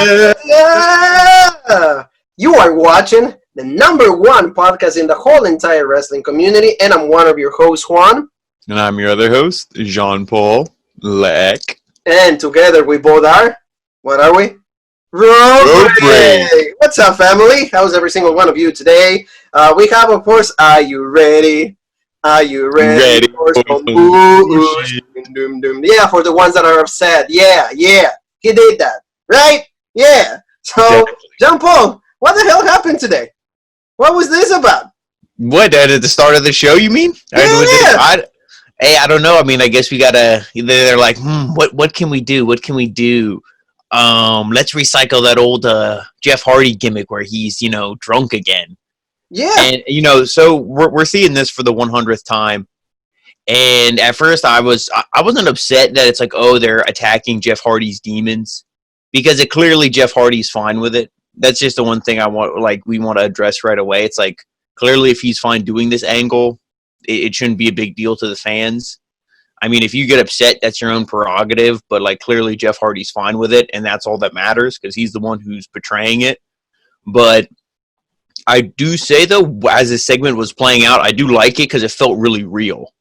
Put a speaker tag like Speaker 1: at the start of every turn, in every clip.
Speaker 1: Yeah! You are watching the #1 podcast in the whole entire wrestling community, and I'm one of your hosts, Juan.
Speaker 2: And I'm your other host, Jean-Paul Leck.
Speaker 1: And together we both are, what are we? Road Break! What's up, family? How's every single one of you today? We have, of course, Are You Ready? Are you ready? Of course, yeah, for the ones that are upset. Yeah, he did that, right? Yeah. So, Jean-Paul, what the hell happened today? What was this about?
Speaker 2: What, at the start of the show, you mean?
Speaker 1: Yeah.
Speaker 2: I don't know. I mean, I guess we gotta, they're like, what can we do? What can we do? Let's recycle that old Jeff Hardy gimmick where he's, drunk again.
Speaker 1: Yeah.
Speaker 2: And, so we're seeing this for the 100th time. And at first I wasn't upset that it's like, oh, they're attacking Jeff Hardy's demons, because clearly Jeff Hardy's fine with it. That's just the one thing we want to address right away. It's like, clearly if he's fine doing this angle, it shouldn't be a big deal to the fans. I mean, if you get upset, that's your own prerogative, but clearly Jeff Hardy's fine with it, and that's all that matters, because he's the one who's portraying it. But I do say, though, as this segment was playing out, I do like it because it felt really real.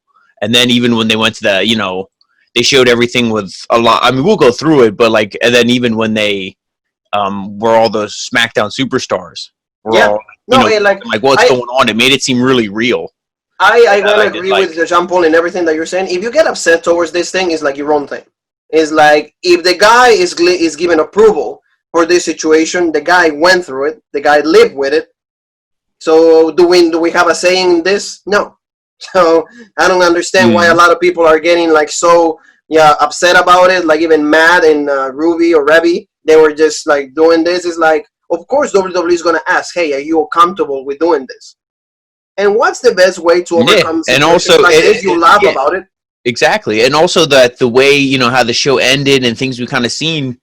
Speaker 2: And then even when they went to the, they showed everything with a lot. I mean, we'll go through it, but and then even when they were all the SmackDown superstars, what's going on? It made it seem really real.
Speaker 1: I want to agree with Jean-Paul and everything that you're saying. If you get upset towards this thing, it's like your own thing. It's like, if the guy is given approval for this situation, the guy went through it, the guy lived with it. So do we have a say in this? No. So I don't understand why a lot of people are getting upset about it, like even Matt and Ruby or Reby. They were just doing this. It's like, of course WWE is going to ask, hey, are you comfortable with doing this? And what's the best way to overcome
Speaker 2: and also
Speaker 1: this? You laugh about it.
Speaker 2: Exactly. And also that the way, how the show ended and things we kind of seen,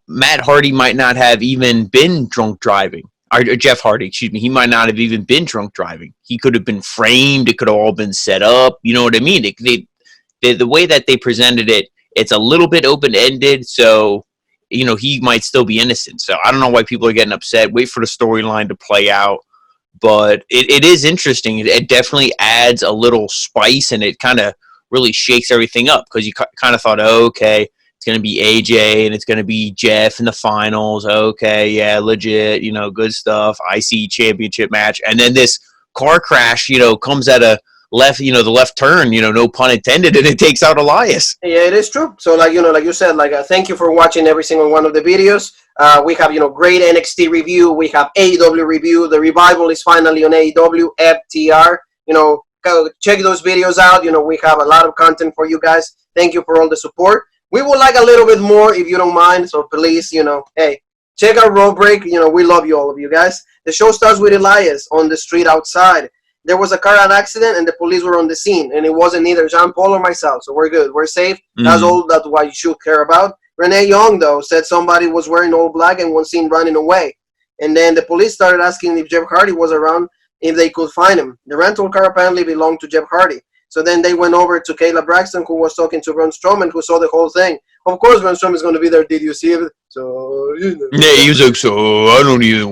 Speaker 2: Matt Hardy might not have even been drunk driving. Or Jeff Hardy, excuse me. He might not have even been drunk driving. He could have been framed. It could have all been set up. You know what I mean? The way that they presented it, it's a little bit open-ended, so, he might still be innocent. So I don't know why people are getting upset. Wait for the storyline to play out. But it is interesting. It definitely adds a little spice, and it kind of really shakes everything up, because you kind of thought, oh, okay, it's going to be AJ and it's going to be Jeff in the finals. Okay, yeah, legit, good stuff. IC championship match. And then this car crash, comes at a left, the left turn, no pun intended, and it takes out Elias.
Speaker 1: Yeah, it is true. So, like you said, thank you for watching every single one of the videos. We have, great NXT review. We have AEW review. The revival is finally on AEW, FTR. Go check those videos out. We have a lot of content for you guys. Thank you for all the support. We would like a little bit more if you don't mind. So please, hey, check out Road Break. We love you, all of you guys. The show starts with Elias on the street outside. There was a car accident and the police were on the scene, and it wasn't either Jean-Paul or myself. So we're good. We're safe. That's what you should care about. Renee Young, though, said somebody was wearing all black and was seen running away. And then the police started asking if Jeff Hardy was around, if they could find him. The rental car apparently belonged to Jeff Hardy. So then they went over to Kayla Braxton, who was talking to Braun Strowman, who saw the whole thing. Of course, Braun Strowman is going to be there. Did you see it? So,
Speaker 2: yeah, he was like, so I don't even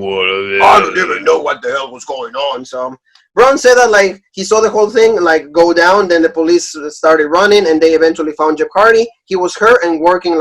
Speaker 1: know what the hell was going on. So Braun said that he saw the whole thing go down. Then the police started running, and they eventually found Jeff Hardy. He was hurt and working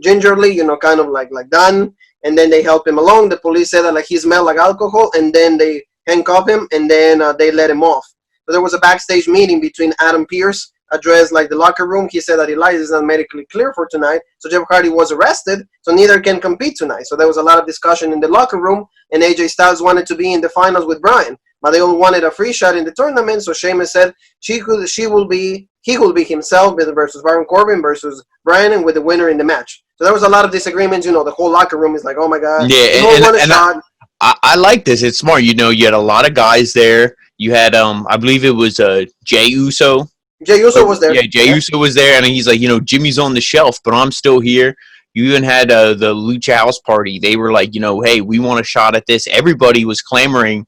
Speaker 1: gingerly, kind of like done. And then they helped him along. The police said that he smelled like alcohol, and then they handcuffed him, and then they let him off. So there was a backstage meeting between Adam Pearce, addressed the locker room. He said that Elias is not medically clear for tonight, so Jeff Hardy was arrested, so neither can compete tonight. So there was a lot of discussion in the locker room, and AJ Styles wanted to be in the finals with Bryan, but they all wanted a free shot in the tournament. So Sheamus said he will be himself versus Baron Corbin versus Bryan, and with the winner in the match. So there was a lot of disagreements. The whole locker room is like, oh my god,
Speaker 2: yeah, I like this. It's smart. You had a lot of guys there. You had I believe it was Jey Uso.
Speaker 1: Jey Uso was there.
Speaker 2: Yeah, Jey Uso was there, and he's like, Jimmy's on the shelf, but I'm still here. You even had the Lucha House Party. They were like, hey, we want a shot at this. Everybody was clamoring,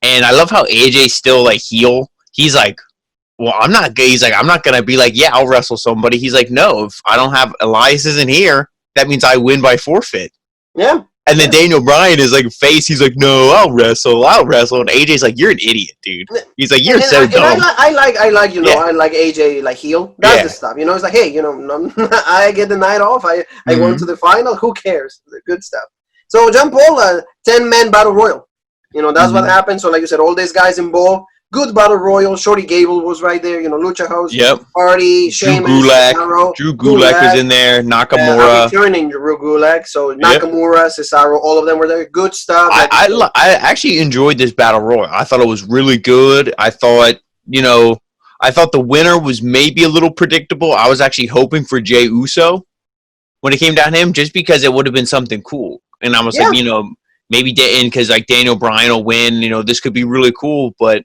Speaker 2: and I love how AJ's still heel. He's like, well, I'm not gay. He's like, I'm not gonna be like, yeah, I'll wrestle somebody. He's like, no, if I don't have Elias isn't here, that means I win by forfeit.
Speaker 1: Yeah.
Speaker 2: And then Daniel Bryan is like face. He's like, no, I'll wrestle. And AJ's like, you're an idiot, dude. He's like, you're so dumb.
Speaker 1: I like
Speaker 2: Yeah.
Speaker 1: I like AJ like heel. That's
Speaker 2: Yeah.
Speaker 1: the stuff. It's like, hey, I get the night off. I went to the final. Who cares? The good stuff. So John Paul, 10-man battle royal. That's what happened. So like you said, all these guys involved. Good battle royal. Shorty Gable was right there. Lucha House.
Speaker 2: Yep.
Speaker 1: Hardy, Sheamus, Cesaro.
Speaker 2: Drew Gulak was in there. Nakamura.
Speaker 1: Returning Drew Gulak. So Nakamura, Cesaro, all of them were there. Good stuff.
Speaker 2: I actually enjoyed this battle royal. I thought it was really good. I thought the winner was maybe a little predictable. I was actually hoping for Jey Uso when it came down to him, just because it would have been something cool. And I was like, maybe because like Daniel Bryan will win. This could be really cool, but.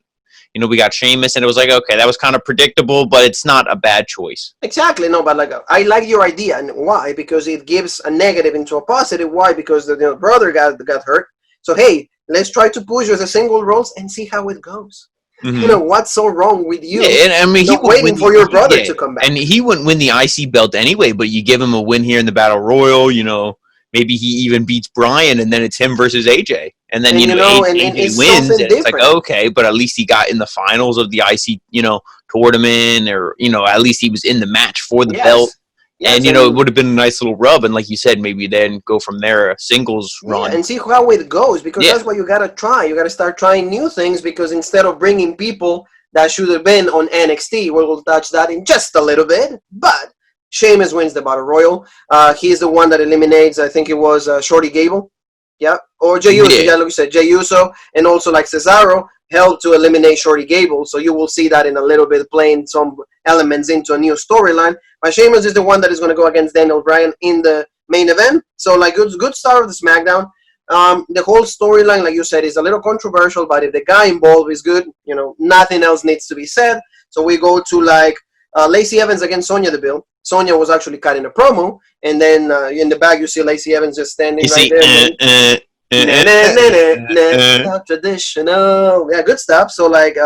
Speaker 2: We got Sheamus, and it was like, okay, that was kind of predictable, but it's not a bad choice.
Speaker 1: Exactly, no, but I like your idea, and why? Because it gives a negative into a positive. Why? Because the brother got hurt. So hey, let's try to push the single roles and see how it goes. Mm-hmm. What's so wrong with you?
Speaker 2: Yeah, and I mean, he
Speaker 1: waiting for your brother to come back,
Speaker 2: and he wouldn't win the IC belt anyway. But you give him a win here in the Battle Royal, maybe he even beats Bryan, and then it's him versus AJ. And then, AJ wins, and it's like, okay, but at least he got in the finals of the IC, tournament, or, at least he was in the match for the belt. Yes, and, it would have been a nice little rub, and like you said, maybe then go from there, a singles run.
Speaker 1: And see how it goes, because that's what you got to try. You got to start trying new things, because instead of bringing people that should have been on NXT, we'll touch that in just a little bit, but Sheamus wins the Battle Royal. He's the one that eliminates, I think it was Shorty Gable. Yeah, or Jey Uso. Yeah, like you said, Jey Uso, and also like Cesaro helped to eliminate Shorty Gable. So you will see that in a little bit, playing some elements into a new storyline. But Sheamus is the one that is going to go against Daniel Bryan in the main event. So like good start of the SmackDown. The whole storyline, like you said, is a little controversial, but if the guy involved is good, nothing else needs to be said. So we go to like Lacey Evans against Sonya Deville. Sonya was actually cutting a promo, and then in the back you see Lacey Evans just standing there. Traditional, yeah, good stuff. So like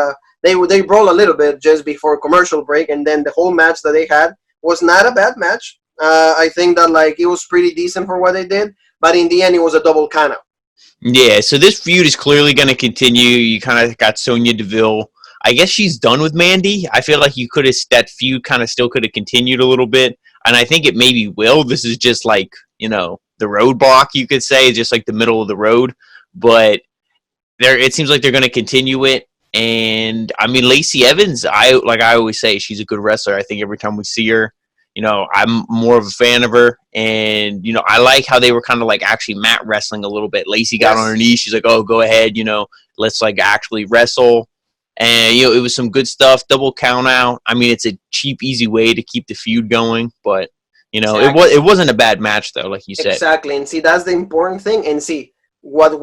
Speaker 1: they brawl a little bit just before commercial break, and then the whole match that they had was not a bad match. I think that like it was pretty decent for what they did, but in the end it was a double count out.
Speaker 2: Yeah, so this feud is clearly going to continue. You kind of got Sonya Deville. I guess she's done with Mandy. I feel like that feud kind of still could have continued a little bit, and I think it maybe will. This is just like, the roadblock, you could say, just like the middle of the road, but it seems like they're going to continue it. And I mean, Lacey Evans, I always say, she's a good wrestler. I think every time we see her, I'm more of a fan of her, and I like how they were kind of like actually mat wrestling a little bit. Lacey got on her knees. She's like, "Oh, go ahead, let's like actually wrestle." And, it was some good stuff. Double count out. I mean, it's a cheap, easy way to keep the feud going. But, it wasn't a bad match, though, like you said.
Speaker 1: Exactly. And see, that's the important thing. And see, what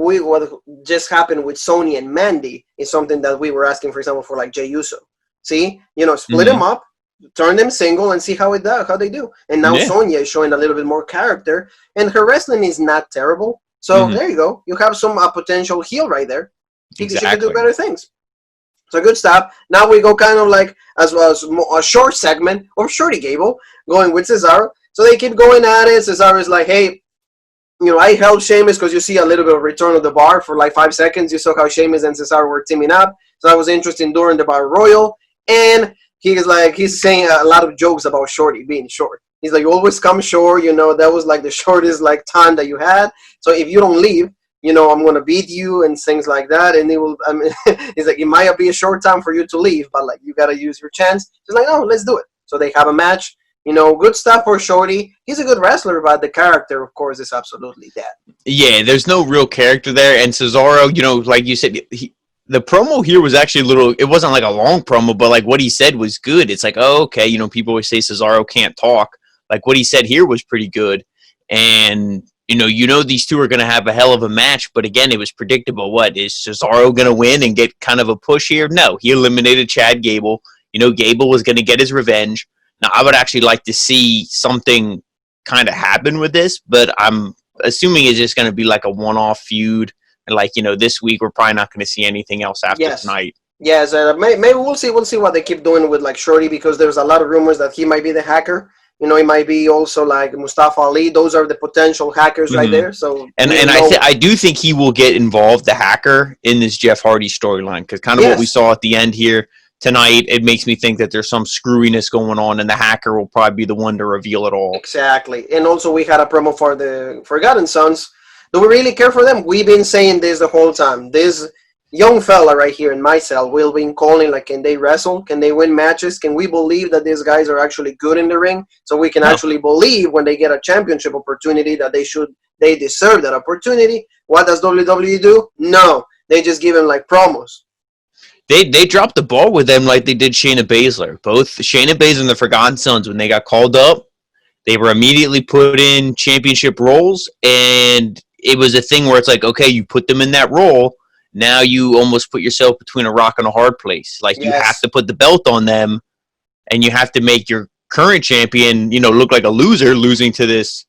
Speaker 1: just happened with Sonya and Mandy is something that we were asking, for example, for like Jey Uso. See, split them up, turn them single, and see how they do. And now Sonya is showing a little bit more character. And her wrestling is not terrible. So there you go. You have some potential heel right there. She could do better things. So good stuff. Now we go kind of like as well as a short segment of Shorty Gable going with Cesaro. So they keep going at it. Cesaro is like, hey, I helped Sheamus, because you see a little bit of return of the bar for like 5 seconds. You saw how Sheamus and Cesaro were teaming up. So that was interesting during the Battle Royal. And he's saying a lot of jokes about Shorty being short. He's like, you always come short. That was like the shortest like time that you had. So if you don't leave, I'm going to beat you and things like that. And he's like, it might be a short time for you to leave, but like, you got to use your chance. He's like, no, let's do it. So they have a match, good stuff for Shorty. He's a good wrestler, but the character, of course, is absolutely dead.
Speaker 2: Yeah, there's no real character there. And Cesaro, like you said, the promo here was actually it wasn't like a long promo, but like what he said was good. It's like, oh, okay. People always say Cesaro can't talk. Like what he said here was pretty good. And, these two are going to have a hell of a match, but again, it was predictable. What, is Cesaro going to win and get kind of a push here? No, he eliminated Chad Gable. Gable was going to get his revenge. Now, I would actually like to see something kind of happen with this, but I'm assuming it's just going to be like a one-off feud. And like, this week, we're probably not going to see anything else after tonight.
Speaker 1: Yes, maybe we'll see what they keep doing with like Shorty, because there's a lot of rumors that he might be the hacker. You know, it might be also like Mustafa Ali. Those are the potential hackers right there. So
Speaker 2: I do think he will get involved, the hacker, in this Jeff Hardy storyline, because kind of what we saw at the end here tonight, it makes me think that there's some screwiness going on, and the hacker will probably be the one to reveal it all.
Speaker 1: Exactly. And also we had a promo for the Forgotten Sons. Do we really care for them? We've been saying this the whole time. This young fella right here in my cell will be calling, like, can they wrestle? Can they win matches? Can we believe that these guys are actually good in the ring? So we can actually believe when they get a championship opportunity that they deserve that opportunity. What does WWE do? No. They just give them like promos.
Speaker 2: They dropped the ball with them like they did Shayna Baszler. Both Shayna Baszler and the Forgotten Sons, when they got called up, they were immediately put in championship roles, and it was a thing where it's like, okay, you put them in that role, now you almost put yourself between a rock and a hard place. Like, you have to put the belt on them, and you have to make your current champion, look like a loser, losing to this,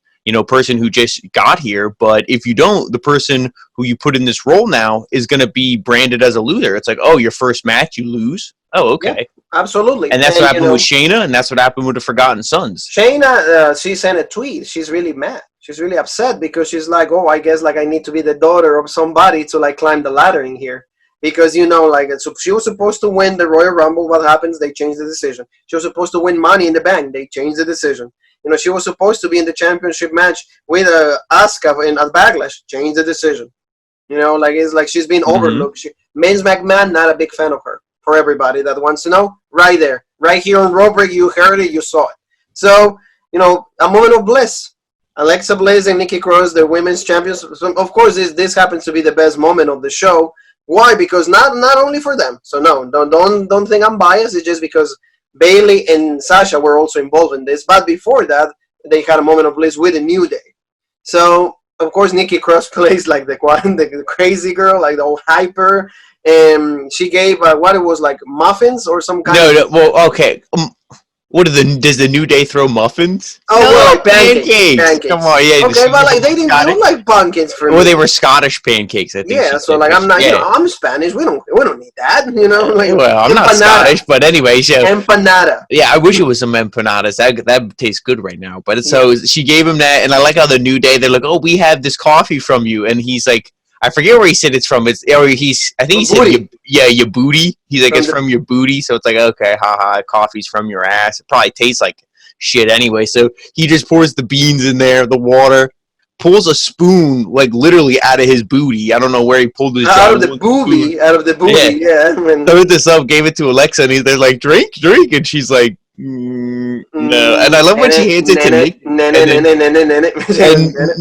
Speaker 2: person who just got here. But if you don't, the person who you put in this role now is going to be branded as a loser. It's like, oh, your first match, you lose. Oh, okay.
Speaker 1: Yeah, absolutely.
Speaker 2: And that's what happened with Shayna, and that's what happened with the Forgotten Sons.
Speaker 1: Shayna, she sent a tweet. She's really mad. She's really upset because she's like, oh, I guess like I need to be the daughter of somebody to like climb the ladder in here. Because, so she was supposed to win the Royal Rumble. What happens? They changed the decision. She was supposed to win Money in the Bank. They changed the decision. She was supposed to be in the championship match with Asuka in a Backlash. Changed the decision. It's like she's been overlooked. Vince McMahon, not a big fan of her. For everybody that wants to know, right there. Right here on Raw Break, you heard it, you saw it. So, a moment of bliss. Alexa Bliss and Nikki Cross, the women's champions. So of course, this happens to be the best moment of the show. Why? Because not only for them. So no, don't think I'm biased. It's just because Bayley and Sasha were also involved in this. But before that, they had a moment of bliss with a New Day. So of course, Nikki Cross plays like the crazy girl, like the old hyper. And she gave what it was like muffins or some kind.
Speaker 2: No. Well, okay. Does the New Day throw muffins?
Speaker 1: Oh,
Speaker 2: no,
Speaker 1: well, pancakes.
Speaker 2: Come on, yeah.
Speaker 1: Okay, but like they don't like pancakes for me.
Speaker 2: Well, they were Scottish pancakes, I think.
Speaker 1: Yeah, so like I'm not, I'm Spanish. We don't need that, Like,
Speaker 2: well, I'm not Scottish, but anyway,
Speaker 1: empanada.
Speaker 2: Yeah, I wish it was some empanadas. That tastes good right now. But so she gave him that, and I like how the New Day, they're like, oh, we have this coffee from you, and he's like, I forget where he said it's from. I think he said, your booty. He's like, it's from your booty. So it's like, okay, haha, coffee's from your ass. It probably tastes like shit anyway. So he just pours the beans in there, the water, pulls a spoon, like literally out of his booty. I don't know where he pulled his
Speaker 1: out of the booty. Yeah.
Speaker 2: Threw this up, gave it to Alexa, and they're like, drink, and she's like, no. And I love when she hands it to Nick. And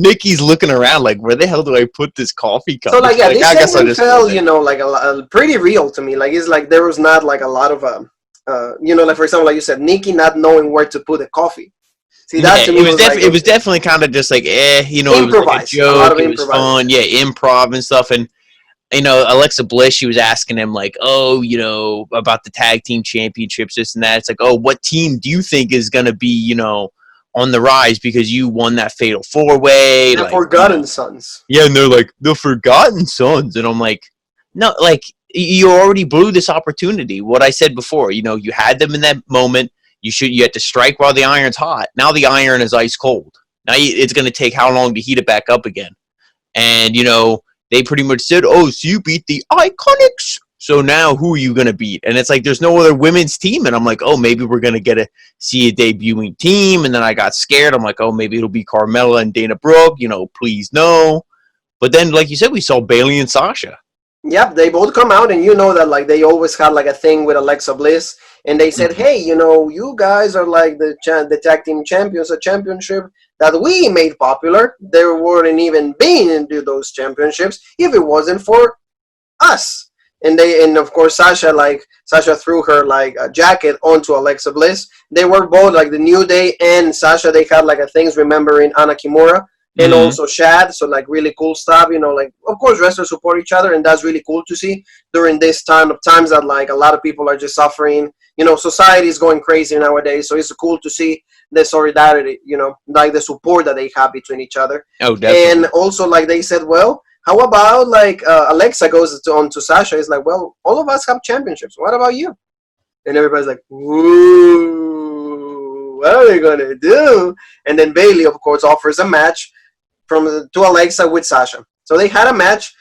Speaker 2: Nikki's looking around like, where the hell do I put this coffee cup?
Speaker 1: So like, yeah, this segment felt, like a pretty real to me. Like, it's like there was not like a lot of like, for example, like you said, Nikki not knowing where to put the coffee. See, that to me
Speaker 2: it was definitely kind of just like, it was like a joke. It was fun, improv and stuff. And Alexa Bliss, she was asking him like, oh, about the tag team championships, this and that. It's like, oh, what team do you think is going to be, on the rise because you won that fatal 4-way?
Speaker 1: The Forgotten Sons.
Speaker 2: Yeah, and they're like, the Forgotten Sons. And I'm like, no, like, you already blew this opportunity. What I said before, you had them in that moment. You had to strike while the iron's hot. Now the iron is ice cold. Now it's going to take how long to heat it back up again? And, they pretty much said, oh, so you beat the Iconics. So now who are you going to beat? And it's like, there's no other women's team. And I'm like, oh, maybe we're going to see a debuting team. And then I got scared. I'm like, oh, maybe it'll be Carmella and Dana Brooke. Please no. But then, like you said, we saw Bayley and Sasha.
Speaker 1: Yep, they both come out. And that, like, they always had, like, a thing with Alexa Bliss. And they said, hey, you guys are, like, the tag team champions, a championship that we made popular. There wouldn't even been into those championships if it wasn't for us. And of course Sasha threw her like a jacket onto Alexa Bliss. They were both like the New Day and Sasha. They had like a things remembering Anna Kimura and also Shad. So like really cool stuff. Like of course wrestlers support each other, and that's really cool to see during this times that like a lot of people are just suffering. Society is going crazy nowadays. So it's cool to see the solidarity, like the support that they have between each other.
Speaker 2: Oh, definitely.
Speaker 1: And also, like they said, well, how about like Alexa goes on to Sasha? It's like, well, all of us have championships. What about you? And everybody's like, ooh. What are they going to do? And then Bayley, of course, offers a match to Alexa with Sasha. So they had a match.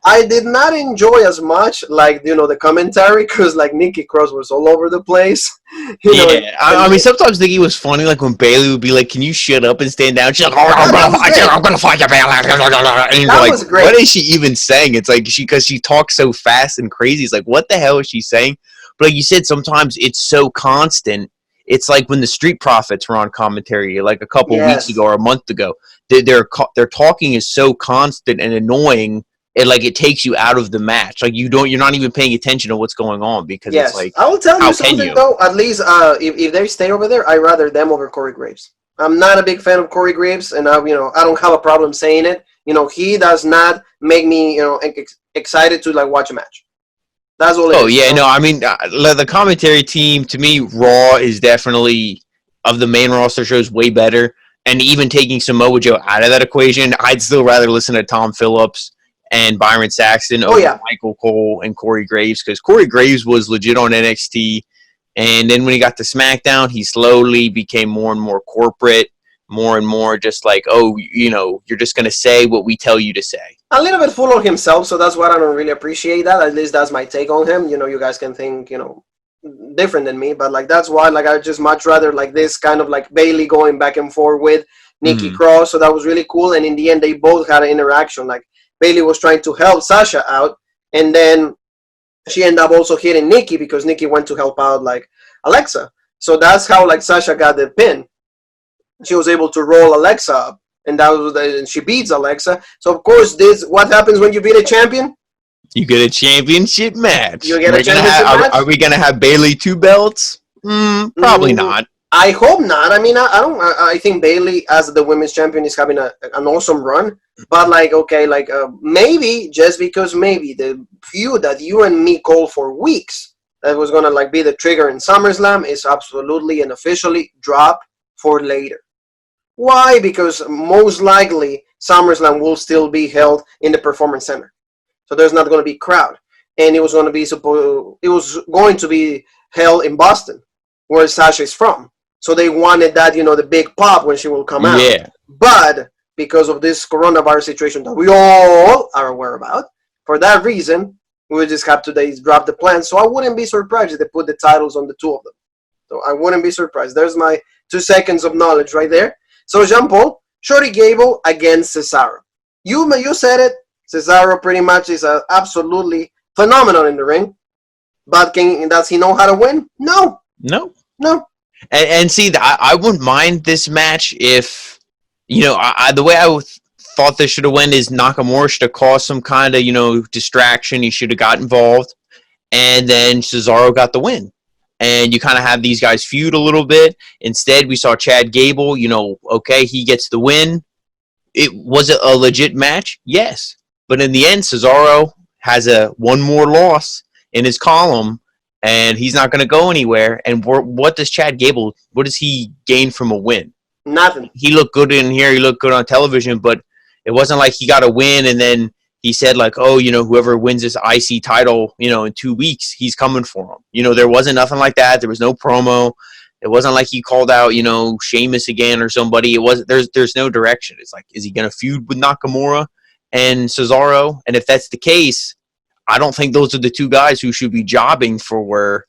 Speaker 1: I did not enjoy as much, like, the commentary, because, like, Nikki Cross was all over the place.
Speaker 2: I mean, sometimes Nikki was funny, like, when Bayley would be like, can you shut up and stand down? She's like, oh, I'm going to fight you, Bayley. And
Speaker 1: that
Speaker 2: like,
Speaker 1: was great.
Speaker 2: What is she even saying? It's like, because she talks so fast and crazy. It's like, what the hell is she saying? But like you said, sometimes it's so constant. It's like when the Street Profits were on commentary, like a couple weeks ago or a month ago. Their talking is so constant and annoying. It takes you out of the match. Like you're not even paying attention to what's going on because it's like.
Speaker 1: I will tell you something though. At least if they stay over there, I rather them over Corey Graves. I'm not a big fan of Corey Graves, and I don't have a problem saying it. He does not make me excited to like watch a match. That's all.
Speaker 2: I mean the commentary team to me, Raw is definitely of the main roster shows way better, and even taking Samoa Joe out of that equation, I'd still rather listen to Tom Phillips and Byron Saxton over Michael Cole and Corey Graves, because Corey Graves was legit on NXT, and then when he got to SmackDown, he slowly became more and more corporate, more and more just like, you're just going to say what we tell you to say. A
Speaker 1: little bit full of himself, so that's what I don't really appreciate that. At least that's my take on him. You guys can think, different than me, but like that's why like I just much rather like this kind of like Bayley going back and forth with Nikki Cross, so that was really cool, and in the end they both had an interaction. Like Bayley was trying to help Sasha out, and then she ended up also hitting Nikki because Nikki went to help out like Alexa. So that's how like Sasha got the pin. She was able to roll Alexa up, and and she beats Alexa. So of course, what happens when you beat a champion?
Speaker 2: You get a championship match.
Speaker 1: You get a championship match.
Speaker 2: Are we gonna have Bayley 2 belts? Probably not.
Speaker 1: I hope not. I mean, I don't. I think Bayley as the women's champion is having an awesome run. But like, okay, like maybe just because maybe the feud that you and me called for weeks that was gonna like be the trigger in SummerSlam is absolutely and officially dropped for later. Why? Because most likely SummerSlam will still be held in the Performance Center, so there's not going to be crowd, and it was going to be held in Boston, where Sasha is from. So they wanted that, the big pop when she will come out.
Speaker 2: Yeah.
Speaker 1: But because of this coronavirus situation that we all are aware about, for that reason, we just have to drop the plan. So I wouldn't be surprised if they put the titles on the two of them. So I wouldn't be surprised. There's my 2 seconds of knowledge right there. So Jean-Paul, Shorty Gable against Cesaro. You said it. Cesaro pretty much is absolutely phenomenal in the ring. But does he know how to win? No.
Speaker 2: And see, I wouldn't mind this match if, the way I thought this should have went is Nakamura should have caused some kind of, distraction. He should have got involved. And then Cesaro got the win. And you kind of have these guys feud a little bit. Instead, we saw Chad Gable, okay, he gets the win. Was it a legit match? Yes. But in the end, Cesaro has one more loss in his column, and he's not going to go anywhere. And what does Chad Gable, what does he gain from a win?
Speaker 1: Nothing.
Speaker 2: He looked good in here. He looked good on television, but it wasn't like he got a win and then he said like, oh, whoever wins this IC title, in 2 weeks, he's coming for him. There wasn't nothing like that. There was no promo. It wasn't like he called out, Sheamus again or somebody. It wasn't. There's no direction. It's like, is he going to feud with Nakamura and Cesaro? And if that's the case, I don't think those are the 2 guys who should be jobbing for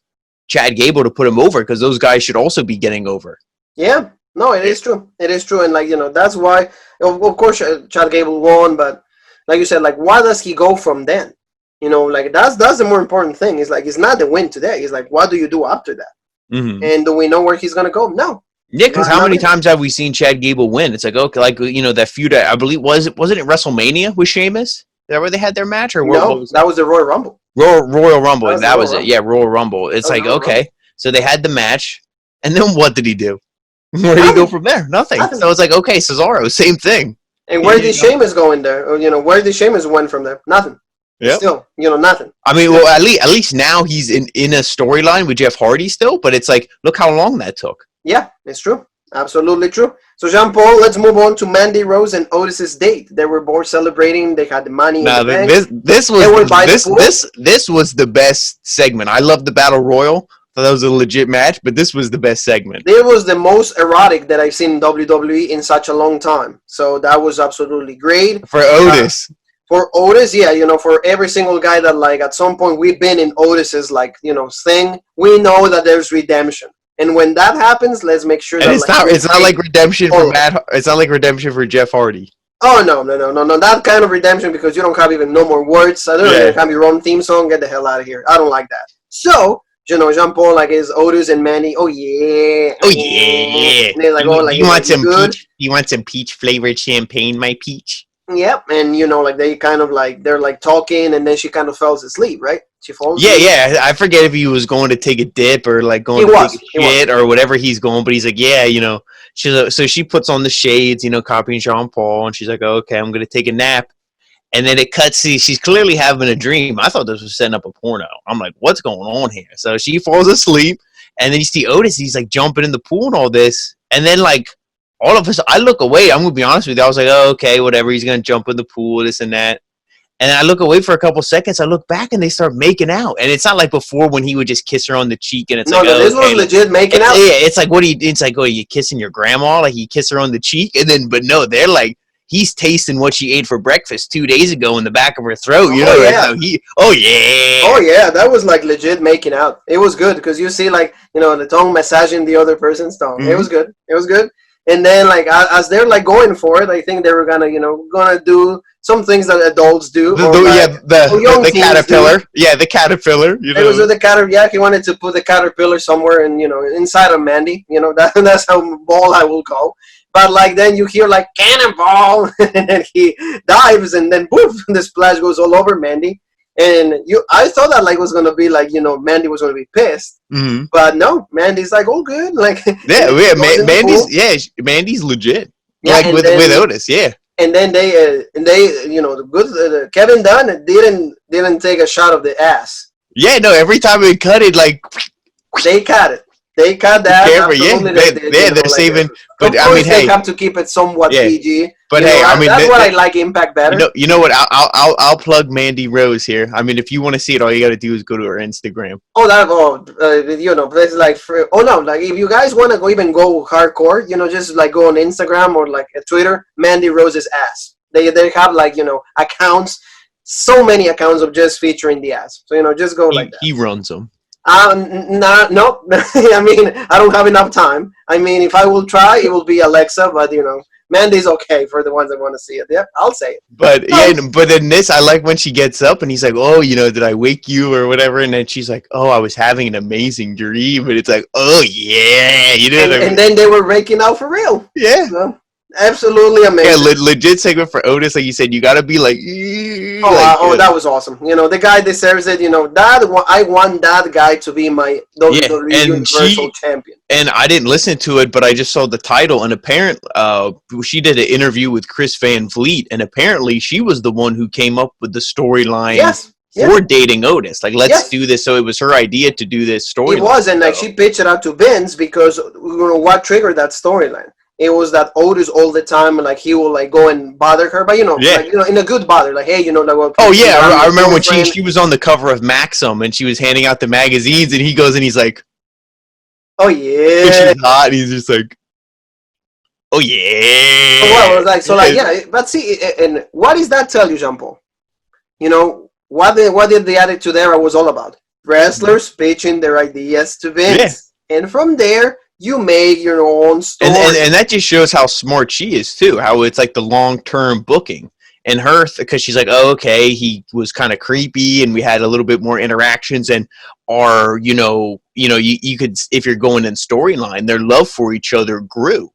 Speaker 2: Chad Gable to put him over, because those guys should also be getting over.
Speaker 1: Yeah. No, it is true. It is true. And like, that's why, of course, Chad Gable won, but like you said, like, why does he go from then? Like, that's the more important thing. It's like, it's not the win today. It's like, what do you do after that? Mm-hmm. And do we know where he's going to go? No.
Speaker 2: Yeah, because how many times have we seen Chad Gable win? It's like, okay, like, that feud, I believe, wasn't it WrestleMania with Sheamus? Is that where they had their match? Or
Speaker 1: no, that was the Royal Rumble.
Speaker 2: Royal Rumble. That was it. Yeah, Royal Rumble. It's like, okay. So they had the match, and then what did he do? Where did he go from there? Nothing. So it's like, okay, Cesaro, same thing.
Speaker 1: And where did Sheamus go in there? Or, where did Sheamus win from there? Nothing. Yep. Still, nothing.
Speaker 2: I mean, well, at least now he's in a storyline with Jeff Hardy still, but it's like, look how long that took.
Speaker 1: Yeah, it's true. Absolutely true. So, Jean-Paul, let's move on to Mandy Rose and Otis's date. They were both celebrating. They had the money in the bank.
Speaker 2: This was the best segment. I love the Battle Royal thought that was a legit match, but this was the best segment.
Speaker 1: It was the most erotic that I've seen in WWE in such a long time. So that was absolutely great.
Speaker 2: For Otis.
Speaker 1: For Otis, yeah, for every single guy that, like, at some point we've been in Otis's, like, thing, we know that there's redemption. And when that happens, let's make sure
Speaker 2: and
Speaker 1: that
Speaker 2: it's not like redemption for Matt. It's not like redemption for Jeff Hardy.
Speaker 1: Oh no! That kind of redemption, because you don't have even no more words. I don't know. You have your own theme song. Get the hell out of here. I don't like that. So, Jean Paul, like, is Otis and Mandy. Oh yeah.
Speaker 2: Oh yeah.
Speaker 1: And they're like,
Speaker 2: you want some peach flavored champagne, my peach?
Speaker 1: Yep. And like, they kind of like, they're like talking, and then she kind of falls asleep, right? She falls.
Speaker 2: Yeah. I forget if he was going to take a dip or like going to take a shit or whatever he's going, but he's like, yeah, so she puts on the shades, copying Jean Paul, and she's like, oh, okay, I'm going to take a nap. And then it cuts, she's clearly having a dream. I thought this was setting up a porno. I'm like, what's going on here? So she falls asleep, and then you see Otis, he's like jumping in the pool and all this. And then, like, all of us, I look away. I'm going to be honest with you. I was like, oh, okay, whatever. He's going to jump in the pool, this and that. And I look away for a couple seconds. I look back, and they start making out. And it's not like before when he would just kiss her on the cheek, and it's
Speaker 1: this was legit making out.
Speaker 2: Yeah, it's like, it's like, oh, you kissing your grandma? Like, you kiss her on the cheek? And then, but no, they're like, he's tasting what she ate for breakfast 2 days ago in the back of her throat.
Speaker 1: Yeah.
Speaker 2: Oh yeah,
Speaker 1: that was like legit making out. It was good, because you see, like, the tongue massaging the other person's tongue. Mm-hmm. It was good. And then, like, as they're like going for it, I think they were gonna do some things that adults do.
Speaker 2: The caterpillar. Do. Yeah, the caterpillar.
Speaker 1: It was the caterpillar. Yeah, he wanted to put the caterpillar somewhere, and inside of Mandy. That's how ball I will go. But, like, then you hear, like, cannonball, and he dives, and then poof, the splash goes all over Mandy. And I thought that, like, was gonna be like, Mandy was gonna be pissed, but no, Mandy's like, all good, like,
Speaker 2: Mandy's legit,
Speaker 1: yeah,
Speaker 2: like with Otis, yeah.
Speaker 1: And then they Kevin Dunn didn't take a shot of the ass.
Speaker 2: Yeah, no, every time we cut it, like,
Speaker 1: they cut it. They cut that.
Speaker 2: They're saving. But I mean,
Speaker 1: they have to keep it somewhat PG.
Speaker 2: But hey, I mean,
Speaker 1: that's what I like Impact better.
Speaker 2: You know what? I'll plug Mandy Rose here. I mean, if you want to see it, all you got to do is go to her Instagram.
Speaker 1: It's like like, if you guys want to go hardcore, just like go on Instagram or like Twitter, Mandy Rose's ass. They have, like, accounts, so many accounts of just featuring the ass. So just go like that.
Speaker 2: He runs them.
Speaker 1: No. I mean, I don't have enough time. I mean, if I will try, it will be Alexa, but Mandy's okay for the ones that want to see it. Yep, I'll say it.
Speaker 2: But but in this, I like when she gets up and he's like, oh, did I wake you or whatever? And then she's like, oh, I was having an amazing dream. And it's like, oh yeah,
Speaker 1: and then they were making out for real.
Speaker 2: Yeah.
Speaker 1: So, absolutely amazing.
Speaker 2: Yeah, legit segment for Otis. Like you said, you got to be like,
Speaker 1: that was awesome. The guy deserves it. I want that guy to be my WWE Universal Champion.
Speaker 2: And I didn't listen to it, but I just saw the title. And apparently, she did an interview with Chris Van Vliet, and apparently, she was the one who came up with the storyline.
Speaker 1: Yes.
Speaker 2: For dating Otis. Like, let's do this. So it was her idea to do this storyline.
Speaker 1: It was, and like she pitched it out to Vince because what triggered that storyline? It was that Otis all the time, like, he will, like, go and bother her, but like, in a good bother, like, hey, like, well,
Speaker 2: oh yeah, I remember when she was on the cover of Maxim and she was handing out the magazines, and he goes and he's like,
Speaker 1: oh yeah,
Speaker 2: she's hot, and he's just like, oh yeah.
Speaker 1: Well, like, but see, and what does that tell you, Jean Paul? What did the Attitude Era was all about? Wrestlers pitching their ideas to Vince, and from there, you make your own story.
Speaker 2: And that just shows how smart she is, too. How it's like the long-term booking. And her, because she's like, oh, okay, he was kind of creepy, and we had a little bit more interactions, and our, you could, if you're going in storyline, their love for each other grew.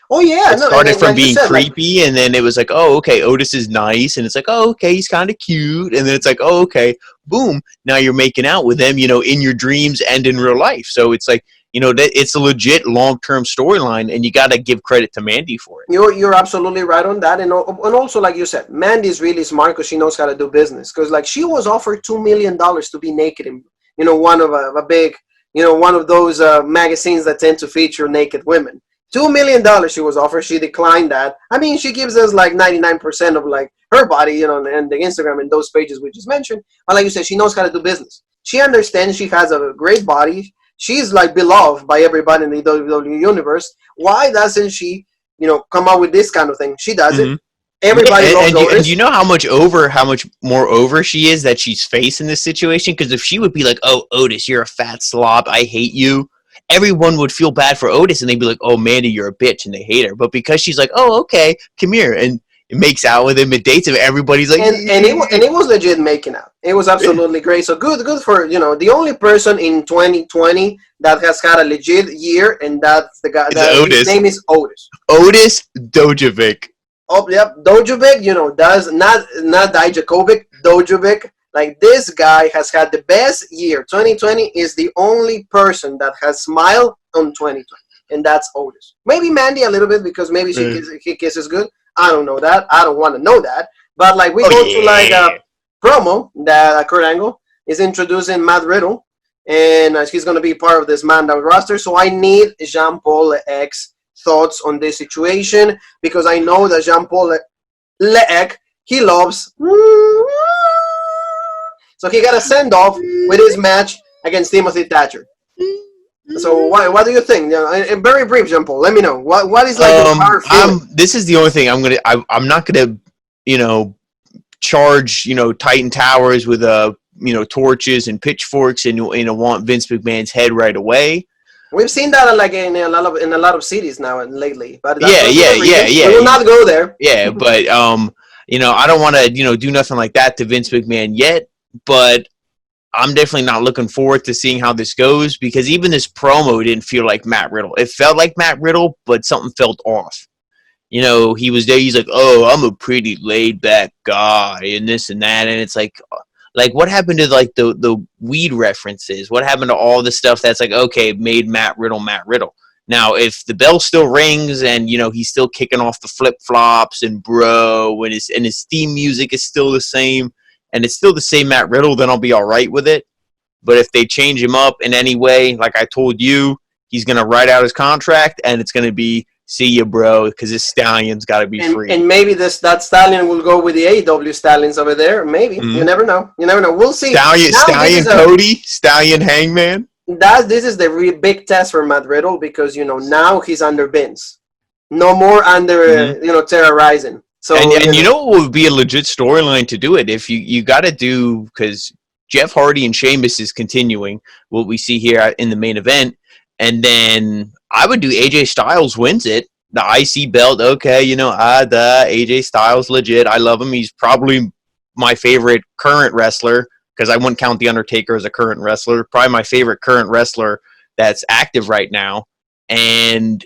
Speaker 1: Oh, yeah.
Speaker 2: It started from being creepy, and then it was like, oh, okay, Otis is nice, and it's like, oh, okay, he's kind of cute, and then it's like, oh, okay, boom, now you're making out with them, in your dreams and in real life. So it's like, it's a legit long-term storyline, and you got to give credit to Mandy for it.
Speaker 1: You're absolutely right on that, and also, like you said, Mandy's really smart because she knows how to do business. Because, like, she was offered $2 million to be naked in, one of a big, one of those magazines that tend to feature naked women. $2 million she was offered. She declined that. I mean, she gives us like 99% of like her body, and the Instagram and those pages we just mentioned. But like you said, she knows how to do business. She understands she has a great body. she's like beloved by everybody in the WWE universe. Why doesn't she, come out with this kind of thing? She does it. Everybody loves Otis.
Speaker 2: And you know how much more over she is that she's facing this situation? Because if she would be like, oh, Otis, you're a fat slob, I hate you, everyone would feel bad for Otis, and they'd be like, oh, Mandy, you're a bitch, and they hate her. But because she's like, oh, okay, come here, and it makes out with him, it dates him, everybody's like...
Speaker 1: And it was legit making out. It was absolutely great. So good for, the only person in 2020 that has had a legit year, and that's the guy, his name is Otis.
Speaker 2: Otis Dojovic.
Speaker 1: Oh, yep, Dojovic, does not Dijakovic, Dojovic. Like, this guy has had the best year. 2020 is the only person that has smiled on 2020, and that's Otis. Maybe Mandy a little bit, because maybe he kisses good. I don't know that. I don't want to know that. But, like, we go to, like, a promo that Kurt Angle is introducing Matt Riddle, and he's going to be part of this Smackdown roster. So I need Jean-Paul X thoughts on this situation, because I know that Jean-Paul Leek, he loves, so he got a send-off with his match against Timothy Thatcher. So what do you think? Very brief, Jean-Paul, let me know what is like your power feeling?
Speaker 2: This is the only thing I'm not gonna charge Titan Towers with torches and pitchforks and want Vince McMahon's head right away.
Speaker 1: We've seen that like in a lot of cities now and lately. But
Speaker 2: yeah.
Speaker 1: We will not go there.
Speaker 2: Yeah, but I don't want to do nothing like that to Vince McMahon yet. But I'm definitely not looking forward to seeing how this goes, because even this promo didn't feel like Matt Riddle. It felt like Matt Riddle, but something felt off. He was there. He's like, oh, I'm a pretty laid back guy and this and that, and it's like what happened to like the weed references? What happened to all the stuff that's like, okay, made Matt Riddle Matt Riddle? Now, if the bell still rings and he's still kicking off the flip flops and bro, and his theme music is still the same, and it's still the same Matt Riddle, then I'll be all right with it. But if they change him up in any way, like I told you, he's gonna write out his contract, and it's gonna be, see ya, bro, because this stallion's got to be free. And
Speaker 1: maybe that stallion will go with the AEW stallions over there. Maybe. You never know. We'll see.
Speaker 2: Stallion Cody, Stallion Hangman.
Speaker 1: This is the big test for Matt Riddle, because now he's under Vince. No more under terrorizing. So
Speaker 2: and what would be a legit storyline to do it, if you got to do, because Jeff Hardy and Sheamus is continuing what we see here in the main event. And then I would do AJ Styles wins it, the IC belt. Okay, the AJ Styles legit. I love him. He's probably my favorite current wrestler, because I wouldn't count The Undertaker as a current wrestler. Probably my favorite current wrestler that's active right now. And,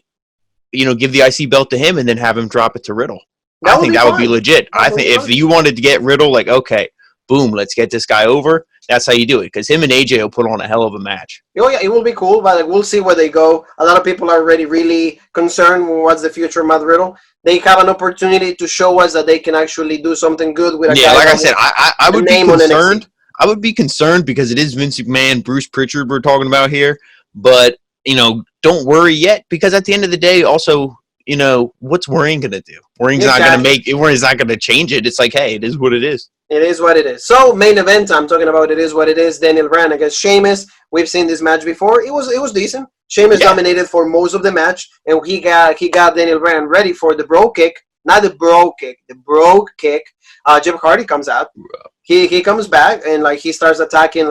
Speaker 2: give the IC belt to him and then have him drop it to Riddle. I think that would be legit. I think if you wanted to get Riddle, like, okay, boom, let's get this guy over. That's how you do it, because him and AJ will put on a hell of a match.
Speaker 1: Oh, yeah, it will be cool, but we'll see where they go. A lot of people are already really concerned with what's the future of Matt Riddle. They have an opportunity to show us that they can actually do something good with a guy.
Speaker 2: Yeah, like I said, I would be concerned. I would be concerned because it is Vince McMahon, Bruce Pritchard we're talking about here. But, don't worry yet, because at the end of the day, also, what's worrying going to do? Worrying's not going to change it. It's like, hey, it is what it is.
Speaker 1: It is what it is. So, main event, I'm talking about it is what it is. Daniel Bryan against Sheamus. We've seen this match before. It was decent. Sheamus dominated for most of the match, and he got Daniel Bryan ready for the bro kick. Not the bro kick, the bro kick. Jeff Hardy comes out. He comes back, and he starts attacking,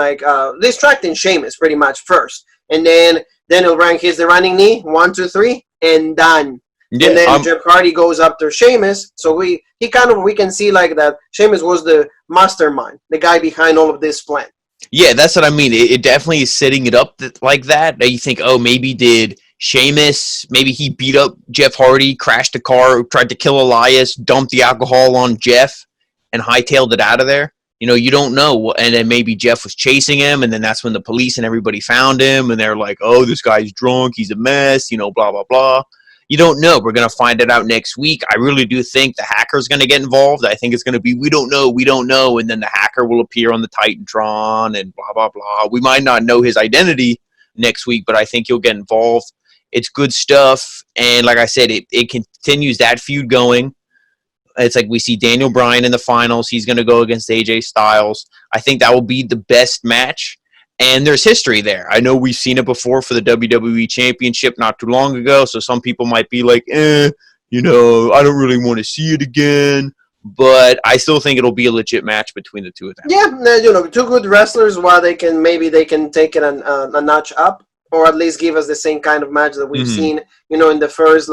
Speaker 1: distracting Sheamus pretty much first. And then Daniel Bryan hits the running knee, 1, 2, 3, and done. Yeah, and then Jeff Hardy goes after Sheamus. So we can see that Sheamus was the mastermind, the guy behind all of this plan.
Speaker 2: Yeah, that's what I mean. It definitely is setting it up like that. You think, oh, maybe did Sheamus, maybe he beat up Jeff Hardy, crashed a car, tried to kill Elias, dumped the alcohol on Jeff, and hightailed it out of there. You don't know. And then maybe Jeff was chasing him, and then that's when the police and everybody found him, and they're like, oh, this guy's drunk, he's a mess, blah, blah, blah. You don't know. We're going to find it out next week. I really do think the hacker's going to get involved. I think it's going to be, we don't know, and then the hacker will appear on the Titantron and blah, blah, blah. We might not know his identity next week, but I think he'll get involved. It's good stuff, and like I said, it continues that feud going. It's like we see Daniel Bryan in the finals. He's going to go against AJ Styles. I think that will be the best match. And there's history there. I know we've seen it before for the WWE Championship not too long ago, so some people might be like, I don't really want to see it again. But I still think it'll be a legit match between the two of them.
Speaker 1: Yeah, two good wrestlers. While they can take it a notch up, or at least give us the same kind of match that we've seen, in the first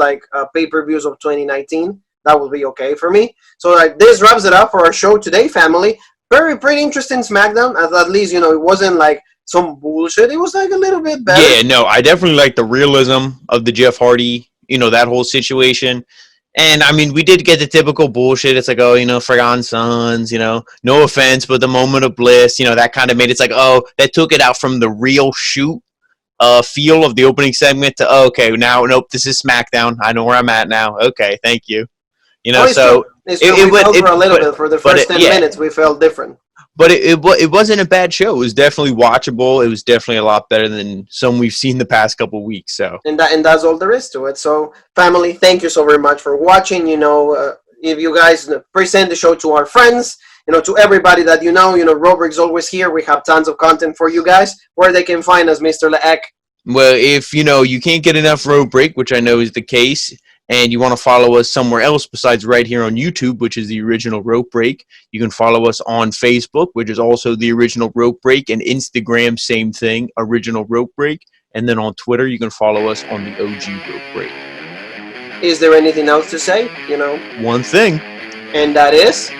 Speaker 1: pay-per-views of 2019. That would be okay for me. So this wraps it up for our show today, family. Pretty interesting SmackDown. At least it wasn't like some bullshit. It was like a little bit better.
Speaker 2: Yeah, no, I definitely like the realism of the Jeff Hardy, that whole situation. And, I mean, we did get the typical bullshit. It's like, Forgotten Sons, no offense, but the moment of bliss, that kind of made it like, that took it out from the real shoot feel of the opening segment to, okay, nope, this is SmackDown. I know where I'm at now. Okay, thank you.
Speaker 1: We felt for a little bit. For the first 10 minutes, we felt different.
Speaker 2: But it wasn't a bad show. It was definitely watchable. It was definitely a lot better than some we've seen the past couple of weeks. So
Speaker 1: and that's all there is to it. So family, thank you so very much for watching. If you guys present the show to our friends, to everybody that Robrik's always here. We have tons of content for you guys. Where they can find us, Mr. Leek.
Speaker 2: Well, if you can't get enough Road Break, which I know is the case, and you want to follow us somewhere else besides right here on YouTube, which is the original Rope Break, you can follow us on Facebook, which is also the original Rope Break, and Instagram, same thing, original Rope Break. And then on Twitter, you can follow us on the OG Rope Break.
Speaker 1: Is there anything else to say?
Speaker 2: One thing.
Speaker 1: And that is...